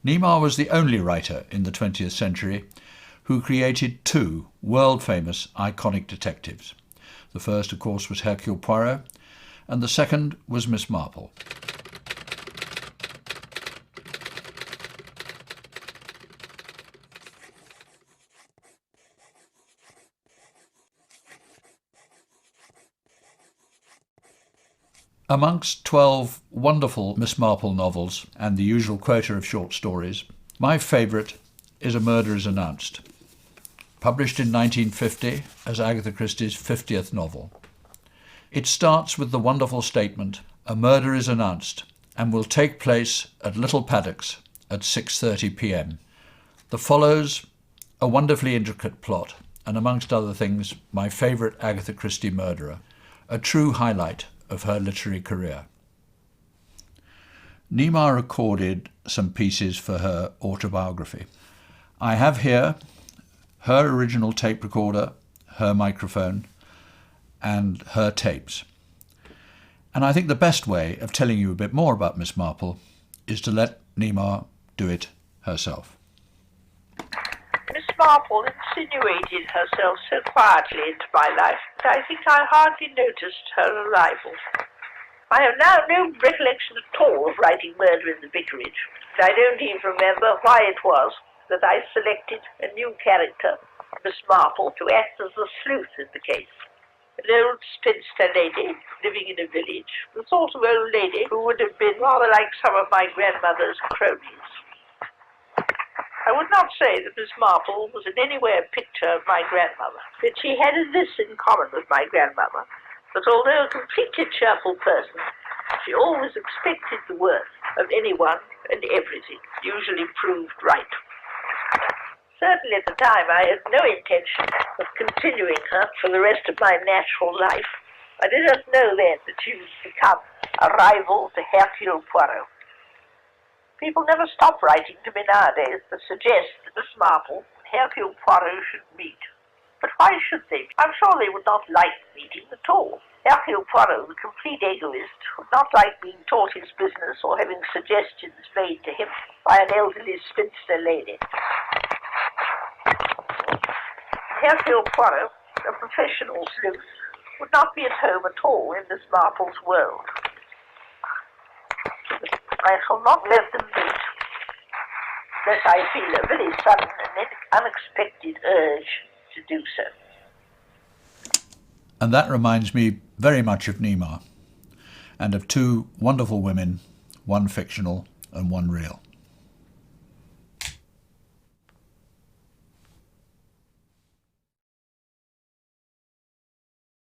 Neimarr was the only writer in the 20th century who created two world-famous iconic detectives. The first, of course, was Hercule Poirot, and the second was Miss Marple. Amongst 12 wonderful Miss Marple novels and the usual quota of short stories, my favourite is A Murder is Announced, published in 1950 as Agatha Christie's 50th novel. It starts with the wonderful statement, "A murder is announced and will take place at Little Paddocks at 6:30 p.m. There follows a wonderfully intricate plot and, amongst other things, my favourite Agatha Christie murderer, a true highlight of her literary career. Neimarr recorded some pieces for her autobiography. I have here her original tape recorder, her microphone, and her tapes. And I think the best way of telling you a bit more about Miss Marple is to let Neimarr do it herself. Miss Marple insinuated herself so quietly into my life that I think I hardly noticed her arrival. I have now no recollection at all of writing Murder in the Vicarage. I don't even remember why it was that I selected a new character, Miss Marple, to act as the sleuth in the case. An old spinster lady living in a village, the sort of old lady who would have been rather like some of my grandmother's cronies. I would not say that Miss Marple was in any way a picture of my grandmother, but she had this in common with my grandmother, that although a completely cheerful person, she always expected the worst of anyone and everything, usually proved right. Certainly at the time I had no intention of continuing her for the rest of my natural life. I did not know then that she would become a rival to Hercule Poirot. People never stop writing to me nowadays to suggest that Miss Marple and Hercule Poirot should meet. But why should they? I'm sure they would not like meeting at all. Hercule Poirot, the complete egoist, would not like being taught his business or having suggestions made to him by an elderly spinster lady. Hercule Poirot, a professional sleuth, would not be at home at all in Miss Marple's world. I shall not let them meet unless I feel a very sudden and unexpected urge to do so. And that reminds me very much of Neimarr, and of two wonderful women, one fictional and one real.